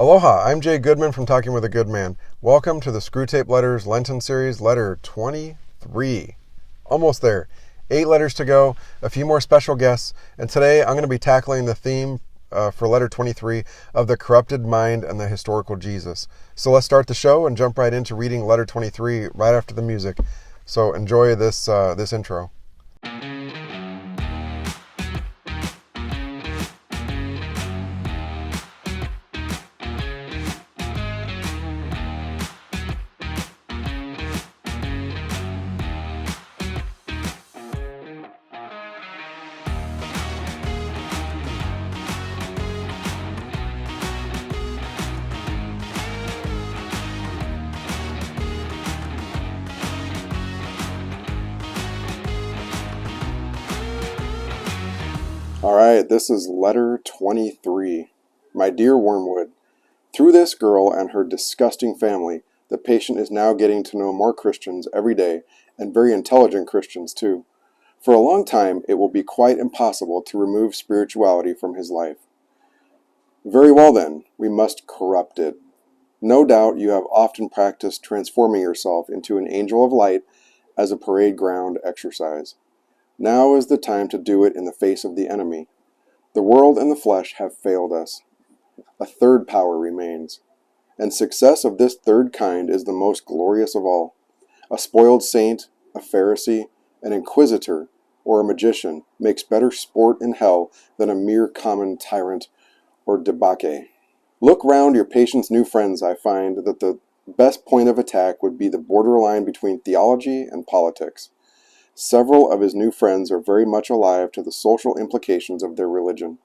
Aloha, I'm Jay Goodman from Talking with a Goodman. Welcome to the Screwtape Letters Lenten series, letter 23. Almost there. 8 letters to go, a few more special guests, and today I'm going to be tackling the theme for letter 23 of the corrupted mind and the historical Jesus. So let's start the show and jump right into reading letter 23 right after the music. So enjoy this intro. Alright, this is letter 23. My dear Wormwood, through this girl and her disgusting family, the patient is now getting to know more Christians every day, and very intelligent Christians too. For a long time, it will be quite impossible to remove spirituality from his life. Very well then, we must corrupt it. No doubt you have often practiced transforming yourself into an angel of light as a parade ground exercise. Now is the time to do it in the face of the enemy. The world and the flesh have failed us. A third power remains. And success of this third kind is the most glorious of all. A spoiled saint, a Pharisee, an inquisitor, or a magician makes better sport in hell than a mere common tyrant or debauchee. Look round your patient's new friends. I find that the best point of attack would be the borderline between theology and politics. Several of his new friends are very much alive to the social implications of their religion.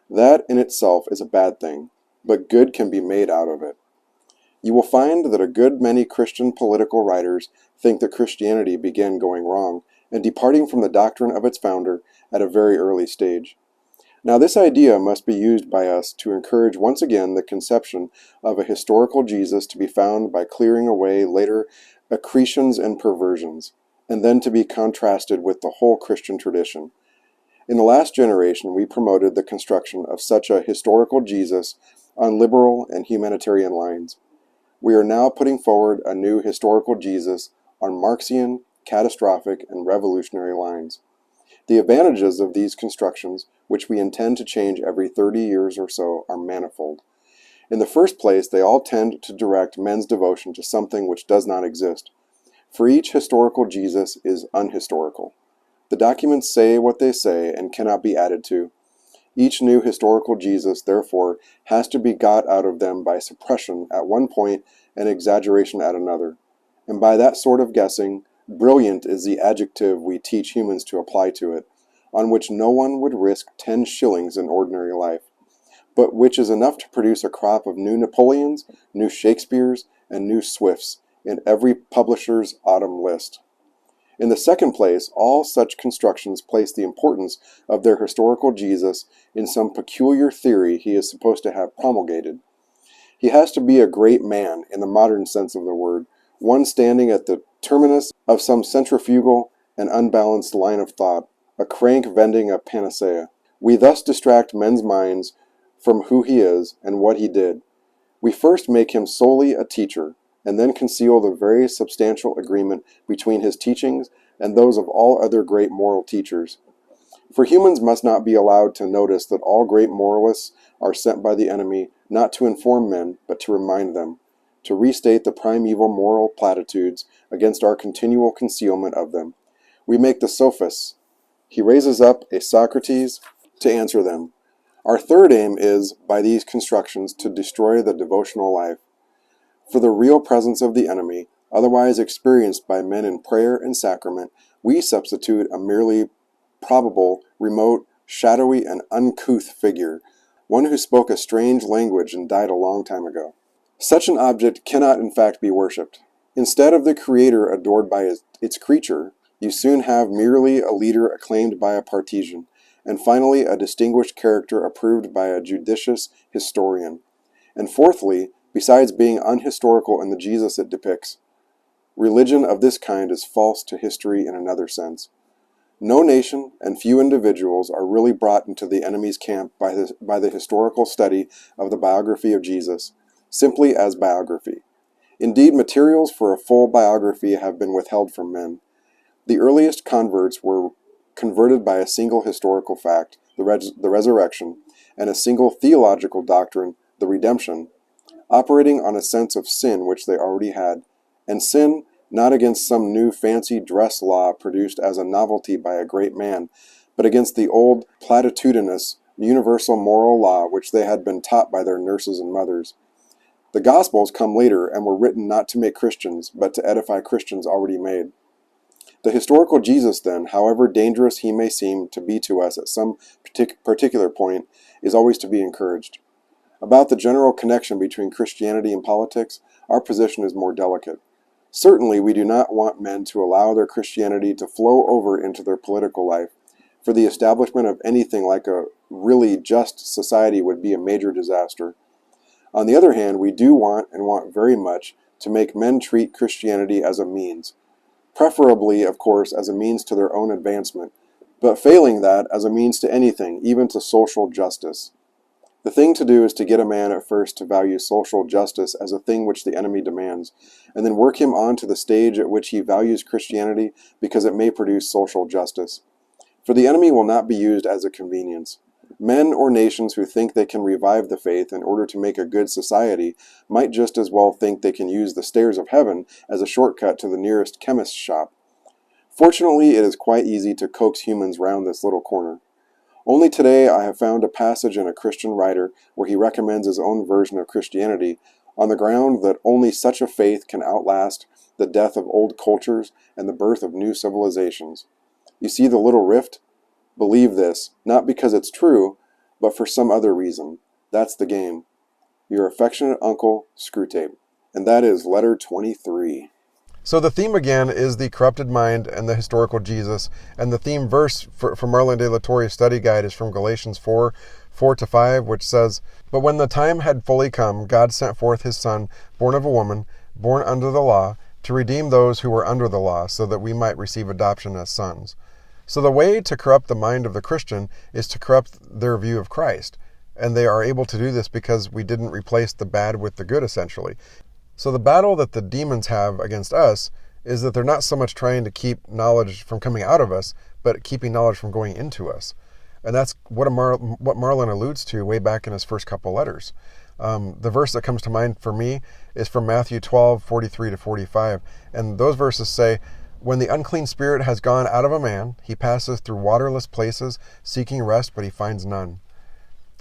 That in itself is a bad thing, but good can be made out of it. You will find that a good many Christian political writers think that Christianity began going wrong and departing from the doctrine of its founder at a very early stage. Now this idea must be used by us to encourage once again the conception of a historical Jesus to be found by clearing away later accretions and perversions, and then to be contrasted with the whole Christian tradition. In the last generation, we promoted the construction of such a historical Jesus on liberal and humanitarian lines. We are now putting forward a new historical Jesus on Marxian, catastrophic, and revolutionary lines. The advantages of these constructions, which we intend to change every 30 years or so, are manifold. In the first place, they all tend to direct men's devotion to something which does not exist. For each historical Jesus is unhistorical. The documents say what they say and cannot be added to. Each new historical Jesus, therefore, has to be got out of them by suppression at one point and exaggeration at another. And by that sort of guessing, brilliant is the adjective we teach humans to apply to it, on which no one would risk 10 shillings in ordinary life, but which is enough to produce a crop of new Napoleons, new Shakespeares, and new Swifts in every publisher's autumn list. In the second place, all such constructions place the importance of their historical Jesus in some peculiar theory he is supposed to have promulgated. He has to be a great man in the modern sense of the word, one standing at the terminus of some centrifugal and unbalanced line of thought, a crank vending a panacea. We thus distract men's minds from who he is and what he did. We first make him solely a teacher, and then conceal the very substantial agreement between his teachings and those of all other great moral teachers. For humans must not be allowed to notice that all great moralists are sent by the enemy not to inform men, but to remind them, to restate the primeval moral platitudes against our continual concealment of them. We make the sophists. He raises up a Socrates to answer them. Our third aim is, by these constructions, to destroy the devotional life. For the real presence of the enemy, otherwise experienced by men in prayer and sacrament, we substitute a merely probable, remote, shadowy, and uncouth figure, one who spoke a strange language and died a long time ago. Such an object cannot in fact be worshipped. Instead of the Creator adored by its creature, you soon have merely a leader acclaimed by a partisan, and finally a distinguished character approved by a judicious historian. And fourthly, besides being unhistorical in the Jesus it depicts, religion of this kind is false to history in another sense. No nation and few individuals are really brought into the enemy's camp by the historical study of the biography of Jesus, simply as biography. Indeed, materials for a full biography have been withheld from men. The earliest converts were converted by a single historical fact, the resurrection, and a single theological doctrine, the redemption, operating on a sense of sin which they already had, and sin not against some new fancy dress law produced as a novelty by a great man, but against the old platitudinous universal moral law which they had been taught by their nurses and mothers. The Gospels come later and were written not to make Christians, but to edify Christians already made. The historical Jesus, then, however dangerous he may seem to be to us at some particular point, is always to be encouraged. About the general connection between Christianity and politics, our position is more delicate. Certainly, we do not want men to allow their Christianity to flow over into their political life, for the establishment of anything like a really just society would be a major disaster. On the other hand, we do want, and want very much, to make men treat Christianity as a means, preferably, of course, as a means to their own advancement, but failing that, as a means to anything, even to social justice. The thing to do is to get a man at first to value social justice as a thing which the enemy demands, and then work him on to the stage at which he values Christianity because it may produce social justice. For the enemy will not be used as a convenience. Men or nations who think they can revive the faith in order to make a good society might just as well think they can use the stairs of heaven as a shortcut to the nearest chemist's shop. Fortunately, it is quite easy to coax humans round this little corner. Only today I have found a passage in a Christian writer where he recommends his own version of Christianity on the ground that only such a faith can outlast the death of old cultures and the birth of new civilizations. You see the little rift? Believe this, not because it's true, but for some other reason. That's the game. Your affectionate uncle, Screwtape. And that is letter 23. So the theme again is the corrupted mind and the historical Jesus. And the theme verse for Marlon de la Torre's study guide is from Galatians 4:4-5, which says, "But when the time had fully come, God sent forth his Son, born of a woman, born under the law, to redeem those who were under the law, so that we might receive adoption as sons." So the way to corrupt the mind of the Christian is to corrupt their view of Christ. And they are able to do this because we didn't replace the bad with the good, essentially. So the battle that the demons have against us is that they're not so much trying to keep knowledge from coming out of us, but keeping knowledge from going into us. And that's what Marlon alludes to way back in his first couple letters. The verse that comes to mind for me is from Matthew 12:43-45. And those verses say, "When the unclean spirit has gone out of a man, he passes through waterless places, seeking rest, but he finds none."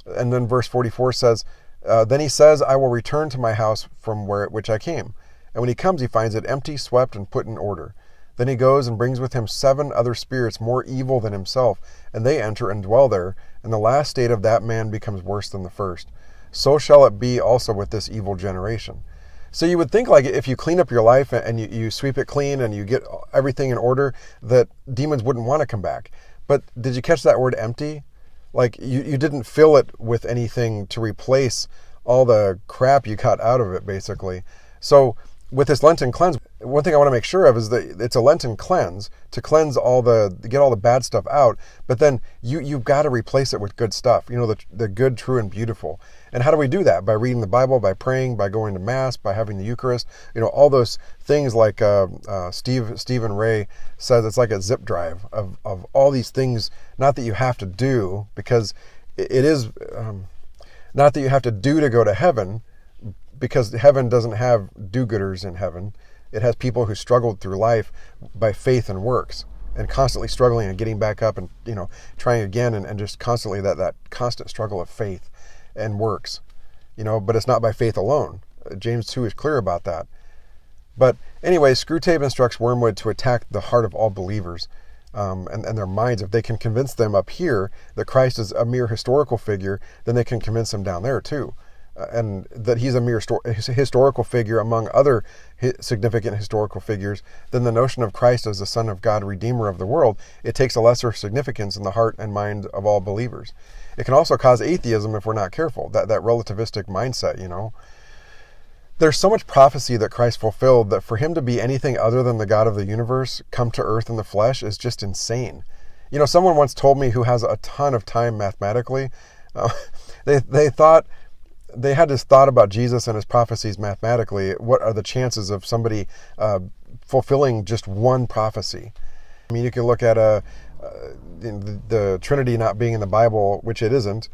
And then verse 44 says, "Then he says, I will return to my house from which I came. And when he comes, he finds it empty, swept, and put in order. Then he goes and brings with him 7 other spirits more evil than himself, and they enter and dwell there. And the last state of that man becomes worse than the first. So shall it be also with this evil generation." So you would think, like, if you clean up your life and you sweep it clean and you get everything in order, that demons wouldn't want to come back. But did you catch that word empty? Like, you didn't fill it with anything to replace all the crap you cut out of it, basically. So with this Lenten cleanse, one thing I want to make sure of is that it's a Lenten cleanse to cleanse get all the bad stuff out. But then you've got to replace it with good stuff. You know, the good, true, and beautiful. And how do we do that? By reading the Bible, by praying, by going to Mass, by having the Eucharist. You know, all those things like Stephen Ray says, it's like a zip drive of all these things. Not that you have to do, because it is not that you have to do to go to heaven, because heaven doesn't have do-gooders in heaven. It has people who struggled through life by faith and works, and constantly struggling and getting back up and, you know, trying again, and just constantly that constant struggle of faith and works, you know, but it's not by faith alone. James 2 is clear about that. But anyway, Screwtape instructs Wormwood to attack the heart of all believers and their minds. If they can convince them up here that Christ is a mere historical figure, then they can convince them down there too. And that he's a mere historical figure among other significant historical figures, then the notion of Christ as the Son of God, Redeemer of the world, it takes a lesser significance in the heart and mind of all believers. It can also cause atheism if we're not careful, that relativistic mindset, you know. There's so much prophecy that Christ fulfilled that for him to be anything other than the God of the universe come to earth in the flesh is just insane. Someone once told me, who has a ton of time mathematically, they thought they had this thought about Jesus and his prophecies mathematically. What are the chances of somebody fulfilling just one prophecy? I mean, you can look at the Trinity not being in the Bible, which it isn't.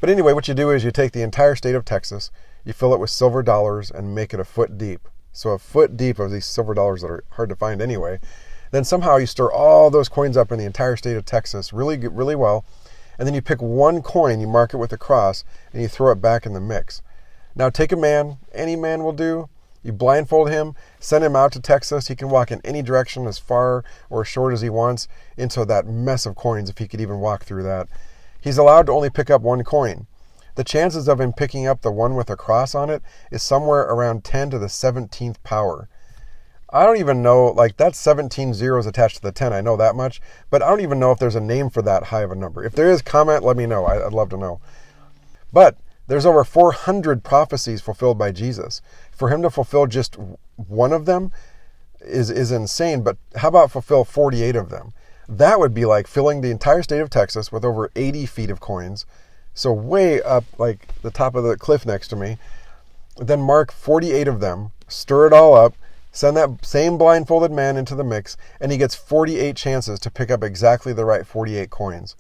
But anyway, what you do is you take the entire state of Texas, you fill it with silver dollars and make it a foot deep. So a foot deep of these silver dollars that are hard to find anyway. Then somehow you stir all those coins up in the entire state of Texas really, really well. And then you pick one coin, you mark it with a cross, and you throw it back in the mix. Now take a man, any man will do. You blindfold him, send him out to Texas. He can walk in any direction as far or as short as he wants into that mess of coins, if he could even walk through that. He's allowed to only pick up one coin. The chances of him picking up the one with a cross on it is somewhere around 10 to the 17th power. I don't even know, that's 17 zeros attached to the 10, I know that much, but I don't even know if there's a name for that high of a number. If there is, comment, let me know. I'd love to know. But there's over 400 prophecies fulfilled by Jesus. For him to fulfill just one of them is insane, but how about fulfill 48 of them? That would be like filling the entire state of Texas with over 80 feet of coins, so way up, like the top of the cliff next to me. Then mark 48 of them, stir it all up, send that same blindfolded man into the mix, and he gets 48 chances to pick up exactly the right 48 coins.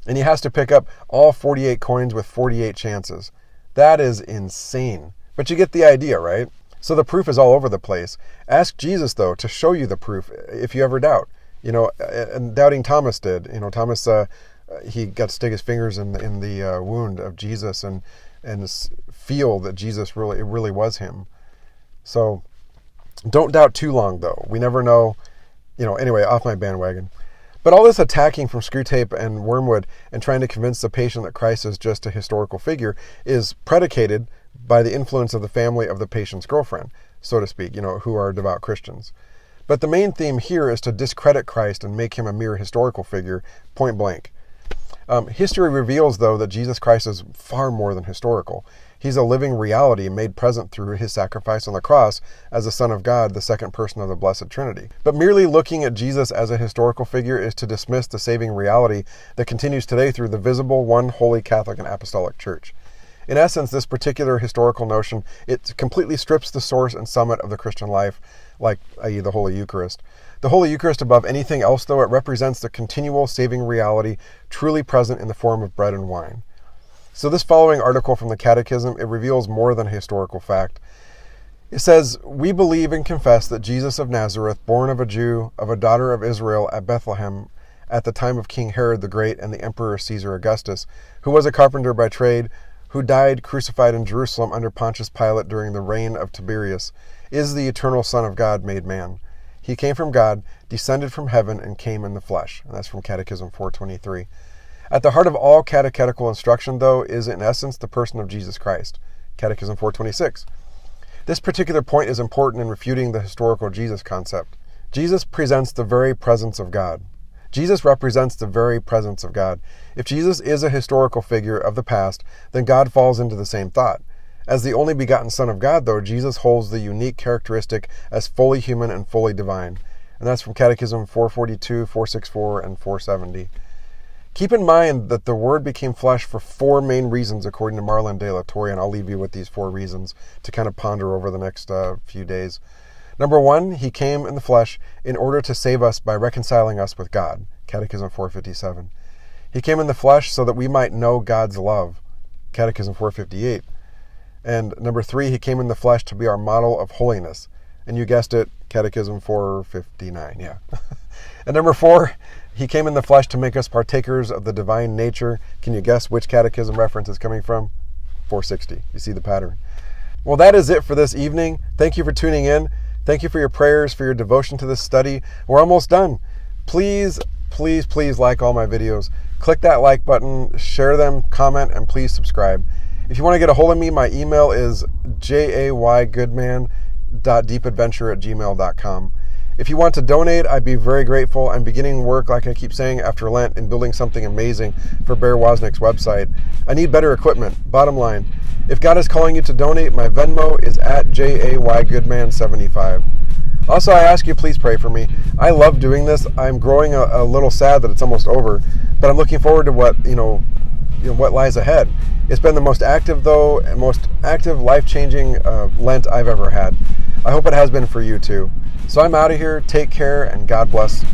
And he has to pick up all 48 coins with 48 chances. That is insane. But you get the idea, right? So the proof is all over the place. Ask Jesus, though, to show you the proof if you ever doubt. And doubting Thomas did. Thomas, he got to stick his fingers in the wound of Jesus and feel that Jesus really was him. So don't doubt too long, though. We never know. Anyway, off my bandwagon. But all this attacking from Screwtape and Wormwood and trying to convince the patient that Christ is just a historical figure is predicated by the influence of the family of the patient's girlfriend, so to speak, who are devout Christians. But the main theme here is to discredit Christ and make him a mere historical figure, point blank. History reveals, though, that Jesus Christ is far more than historical. He's a living reality made present through his sacrifice on the cross as the Son of God, the second person of the Blessed Trinity. But merely looking at Jesus as a historical figure is to dismiss the saving reality that continues today through the visible, one holy Catholic and Apostolic Church. In essence, this particular historical notion, it completely strips the source and summit of the Christian life, i.e. the Holy Eucharist. The Holy Eucharist, above anything else, though, it represents the continual saving reality truly present in the form of bread and wine. So this following article from the Catechism, it reveals more than a historical fact. It says, "We believe and confess that Jesus of Nazareth, born of a Jew, of a daughter of Israel at Bethlehem, at the time of King Herod the Great and the Emperor Caesar Augustus, who was a carpenter by trade, who died crucified in Jerusalem under Pontius Pilate during the reign of Tiberius, is the eternal Son of God made man. He came from God, descended from heaven, and came in the flesh." And that's from Catechism 423. At the heart of all catechetical instruction, though, is in essence the person of Jesus Christ. Catechism 426. This particular point is important in refuting the historical Jesus concept. Jesus presents the very presence of God. Jesus represents the very presence of God. If Jesus is a historical figure of the past, then God falls into the same thought. As the only begotten Son of God, though, Jesus holds the unique characteristic as fully human and fully divine. And that's from Catechism 442, 464, and 470. Keep in mind that the Word became flesh for four main reasons, according to Marlon de la Torre, and I'll leave you with these four reasons to kind of ponder over the next few days. Number one, he came in the flesh in order to save us by reconciling us with God. Catechism 457. He came in the flesh so that we might know God's love. Catechism 458. And number three, he came in the flesh to be our model of holiness. And you guessed it, Catechism 459, yeah. And number four, he came in the flesh to make us partakers of the divine nature. Can you guess which catechism reference is coming from? 460. You see the pattern. Well, that is it for this evening. Thank you for tuning in. Thank you for your prayers, for your devotion to this study. We're almost done. Please, please, please like all my videos. Click that like button, share them, comment, and please subscribe. If you want to get a hold of me, my email is jaygoodman.deepadventure@gmail.com. If you want to donate, I'd be very grateful. I'm beginning work, like I keep saying, after Lent in building something amazing for Bear Wozniak's website. I need better equipment, bottom line. If God is calling you to donate, my Venmo is at jaygoodman75. Also, I ask you, please pray for me. I love doing this. I'm growing a little sad that it's almost over, but I'm looking forward to what what lies ahead. It's been the most active, life-changing Lent I've ever had. I hope it has been for you too. So I'm out of here. Take care, and God bless.